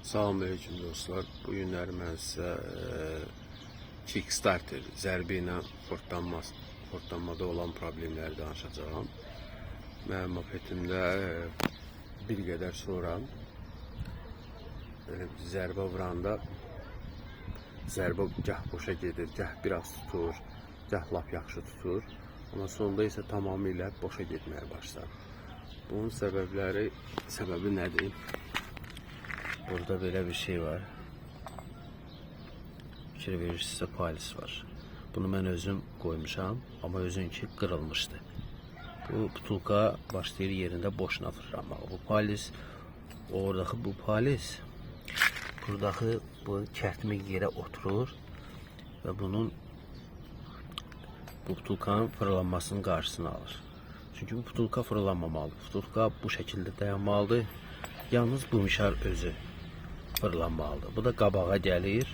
Salamünaleyküm dostlar. Bu günləri mən sizə Kickstarter zərbə ilə portlanmada olan problemləri danışacağım. Mənim mopetimdə bir qədər sonra zərbə vuranda zərbə gah boşa gedir, gah biraz tutur, gah lap yaxşı tutur. Amma sonunda isə tamamilə boşa getməyə başlar. Bunun səbəbi nədir? Burada böyle bir şey var. Fikir verir sizə palis var. Bunu mən özüm koymuşam, amma özünki kırılmıştı. Bu butulka başlayır yerində boşuna fırlanmağa. Bu palis, oradakı bu palis, buradakı bu kərtmik yerə oturur və bunun bu butulkanın fırlanmasının qarşısını alır. Çünkü bu butulka fırlanmamalı. Butulka bu şekilde dayanmalıdır. Yalnız bu mişar özü fırlanmalıdır. Bu da qabağa gəlir,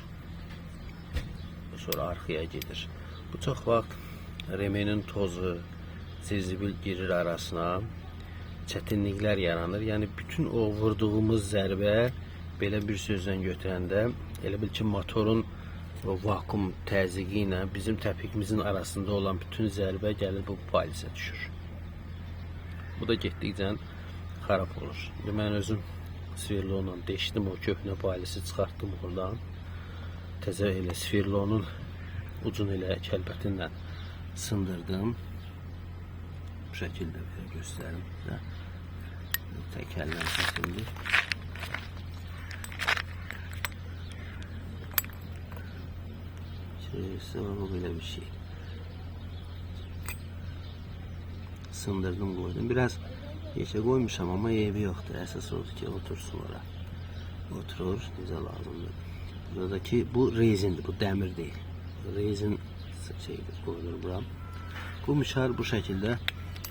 sonra arxaya gedir. Bu çox vaxt remenin tozu, zirzibil girir arasına, çətinliklər yaranır. Yəni bütün o vurduğumuz zərbə belə bir sözlə götürəndə elə bil ki motorun o vakum təzyiqi ilə bizim təpikimizin arasında olan bütün zərbə gəlir bu palisə düşür. Bu da getdikcə xarab olur. Mən özüm sverlonla deşdim, o köhnə palisi çıxartdım oradan. Təzə elə sverlonun ucunu elə kəlbətinlə sındırdım. Bu şəkildə belə göstərim sizə. Təkərlər çəkindir. Sonra belə bir şey. Sındırdım, koydum. Biraz yeşe koymuşam ama evi yoktu. Esas oldu ki otursun oraya. Oturur, bize lazımdır. Buradaki bu rezindir, bu demir değil. Rezin şeydir, koyulur buram. Bu mişar bu şekilde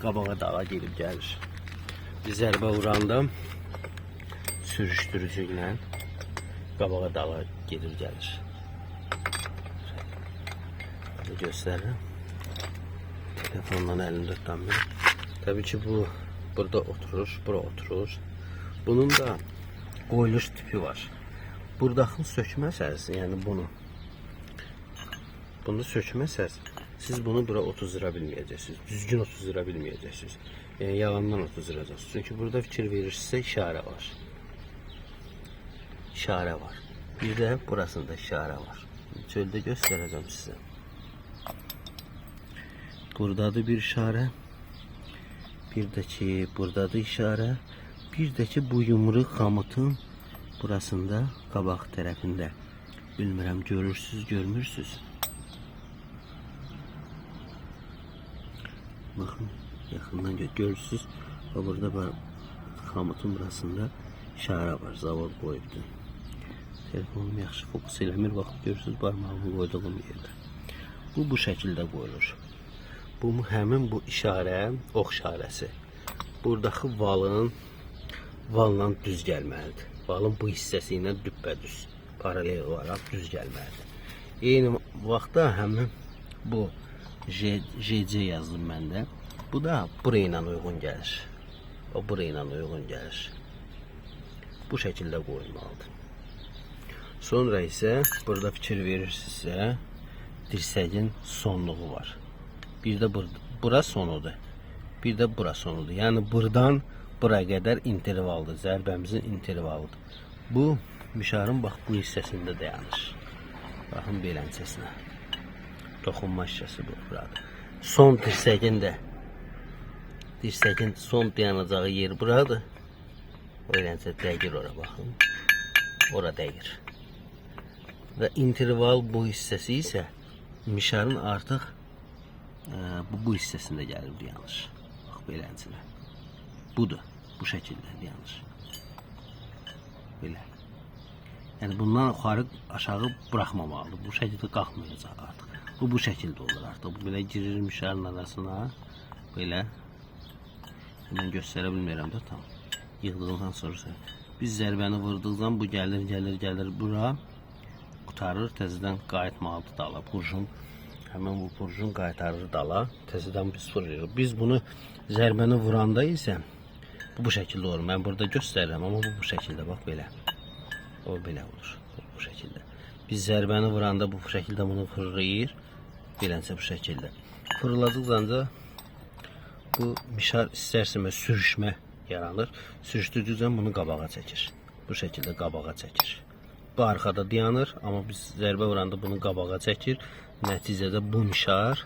qabağa dağa gelip gelir. Bir zərbə vuranda sürüştürücü ilə qabağa dağa gelir gelir. Şöyle göstərirəm. Telefonla elimdə tutamıyorum. Tabii ki bu burada oturur, bura oturur. Bunun da koyuluş tipi var. Buradakı sökməsəz, yəni bunu sökməsəz, siz bunu bura otuzdıra bilməyəcəksiniz. Düzgün otuzdıra bilməyəcəksiniz. Yəni yalandan otuzduracaqsınız. Çünki burada fikir verirsinizsə işarə var. İşarə var. Bir də burasında işarə var. Çöldə göstərəcəm sizə. Buradadır bir işarə. Bir de ki buradadır işarə. Bir de ki bu yumruq xamutun burasında qabaq tərəfində. Bilmirəm görürsüz, görmürsüz. Baxın, yaxından görürsüz. Və burada xamutun burasında işarə var. Zavod qoyubdur. Telefonum yaxşı fokus eləmir. Vaxt görürsüz barmağımı qoyduğum yerdə. Bu şəkildə qoyulur. Bu həmin bu işarə, ox işarəsi. Buradakı valla düz gəlməlidir. Valın bu hissəsi ilə düppədüz, paralel olaraq düz gəlməlidir. Eyni vaxtda həmin bu JC yazdım mən də. Bu da bura ilə uyğun gəlir. O bura ilə uyğun gəlir. Bu şəkildə qoyulmalıdır. Sonra isə burada fikir verirsinizsə dirsəyin sonluğu var. Bir de bura sonudur. Bir de bura sonudur. Yani buradan buraya kadar intervaldır. Zərbəmizin intervalıdır. Bu mişarın bax bu hissəsində dayanır. Baxın beləncəsinə. Toxunma hissəsi bu buradır. Son dirsəyin son dayanacağı yer buradır. Beləncə dəgir ora baxın. Ora dəgir. Və interval bu hissəsi isə mişarın artıq bu hissəsində gəlir dayanır. Bax beləncə. Budur. Bu şəkildə dayanır. Belə. Yəni bundan yuxarı aşağı buraxmamalıdır. Bu şəkildə qalxmayacaq artıq. Bu şəkildə olur artıq. Bu belə girir mişarın arasına. Belə. Mən göstərə bilmirəm də tam. Yığdığımdan sonra biz zərbəni vurduqdan bu gəlir bura. Qutarır, təzədən qayıtmalıdır dala. Burjun hemen bu burjun qaytarır dala. Təzədən biz vururuq. Biz bunu zərbəni vuranda isə bu şəkildə olur. Mən burada göstərirəm, amma bu şəkildə bax belə. O belə olur. Bu şəkildə. Biz zərbəni vuranda bu şəkildə bunu fırlayır. Beləncə bu şəkildə. Fırladıqca bu mişar istərsəmə sürüşmə yaranır. Sürüşdürdükcə bunu qabağa çəkir. Bu şəkildə qabağa çəkir. Bu arxada dayanır, amma biz zərbə vuranda bunu qabağa çəkir. Nəticədə bu mişar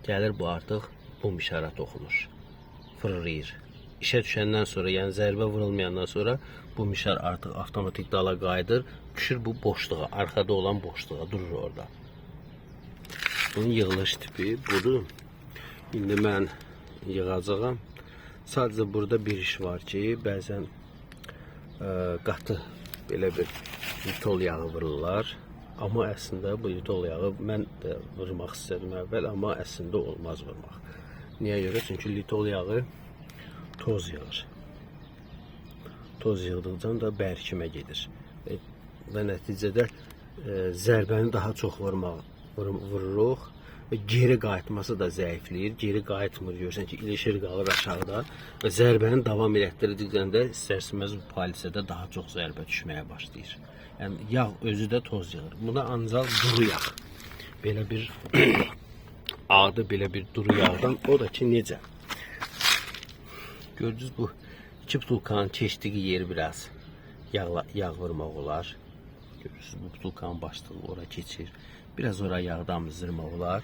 gəlir, bu artıq bu mişara toxunur. Fırlayır. İşə düşəndən sonra, yəni zərbə vurulmayandan sonra bu mişar artıq avtomatik dala qayıdır. Düşür bu boşluğa, arxada olan boşluğa, durur orada. Bunun yığılış tipi budur. İndi mən yığacağam. Sadəcə burada bir iş var ki, bəzən qatı belə bir litol yağı vururlar. Amma əslində bu litol yağı mən də vurmaq istədim əvvəl, amma əslində olmaz vurmaq. Niyə görə? Çünki litol yağı toz yığır. Toz yığdıqca da bərkimə gedir. Və nəticədə zərbəni daha çox vururuq və geri qayıtması da zəifləyir. Geri qayıtmır, görürsən ki, ilişir qalır aşağıda və zərbəni davam elətdirdikcə də istərsəməz bu palisədə daha çox zərbə düşməyə başlayır. Yəni yağ özü də toz yığır. Buna ancaq duru yağ. Belə bir adı belə bir duru yağdan, o da ki necə? Gördünüz bu iki butulkanın keçdiyi yeri biraz yağ vurmaq olar. Görürsünüz bu butulkanın başlığı ora keçir. Biraz ora yağ damızdırmaq olar.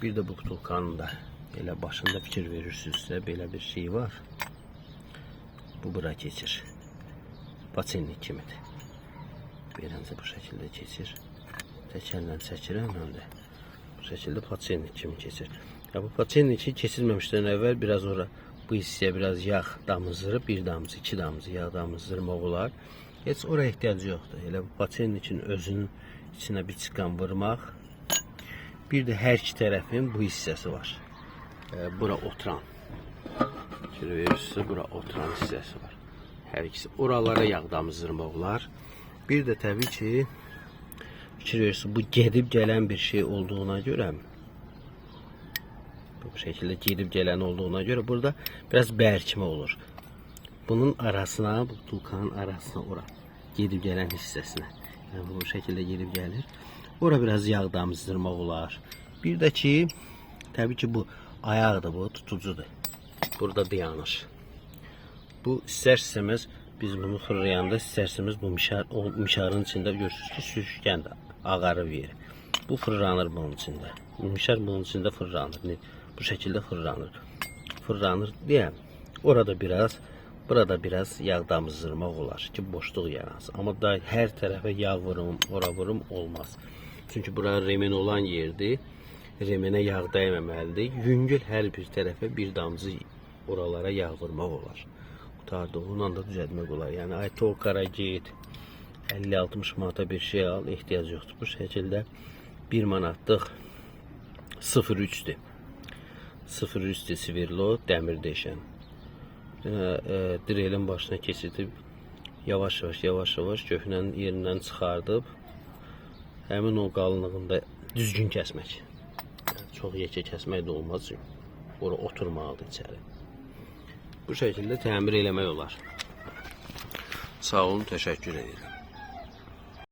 Bir də bu butulkanın da elə başında fikir verirsinizsə belə bir şey var. Bu bura keçir. Paçenlik kimidir. Beləncə bu şəkildə keçir. Təkərlə çəkirəm mən də. Bu şəkildə paçenlik kimi keçir. Ya bu paçenliki keçirməmişdən əvvəl biraz ora bu hissəyə biraz yağ damızdırıb, bir damcı, iki damcı yağ damızdırmaq olar. Heç oraya ehtiyac yoxdur. Elə bu paçenlikin özünün içinə bir çıkan vurmaq. Bir də hər iki tərəfin bu hissəsi var. Bura oturan. Görürsünüz, bura oturan hissəsi var. Hər ikisi. Oralara yağ damızdırmaq olar. Bir də təbii ki, fikir verirsiniz, bu gedib gələn bir şey olduğuna görə, bu şəkildə gedib gələn olduğuna görə burada biraz bərkimə olur. Bunun arasına, bu butulkanın arasına ora, gedib gələn hissəsinə. Yəni bu şəkildə gedib gəlir. Ora biraz yağ damızdırmaq olar. Bir də ki, təbii ki bu ayaqdır, bu tutucudur. Burada dayanır. Bu istər-istəməz biz bunu fırlayanda istərsəmiz bu mişarın içində görürsünüz ki, sürüşkən də ağarı verir. Bu fırlanır bunun içində. Mişar bunun içində fırlanır. Bu şəkildə fırlanır. Fırlanır deyə orada biraz, burada biraz yağ damızdırmaq olar ki, boşluq yaransın. Amma da hər tərəfə yağ vurum, ora vurum olmaz. Çünki bura remen olan yerdir. Remenə yağ dəyməməlidir. Yüngül hər bir tərəfə bir damcı oralara yağ vurmaq olar. Onunla da düzəltmək olar. Yəni ayto qaragit 50-60 manata bir şey al, ehtiyac yoxdur. Bu şəkildə 1 manatlıq 0.3'dür. 0.3'dür Svirlo dəmir deşən. Direlin başına keçirtib yavaş-yavaş köhnənin yerindən çıxardıb həmin o qalınlığında düzgün kəsmək. Çox yekə kəsmək də olmaz. Ora oturmalıdır içəri. Bu şəkildə təmir eləmək olar. Sağ olun, təşəkkür edirəm.